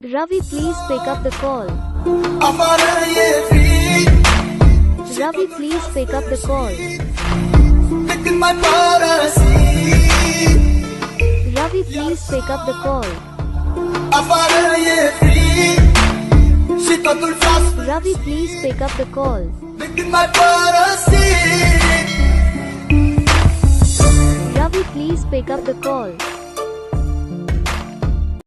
Ravi, please pick up the call. Ravi, please pick up the call. Ravi, please pick up the call. Ravi, please pick up the call. Ravi, please pick up the call.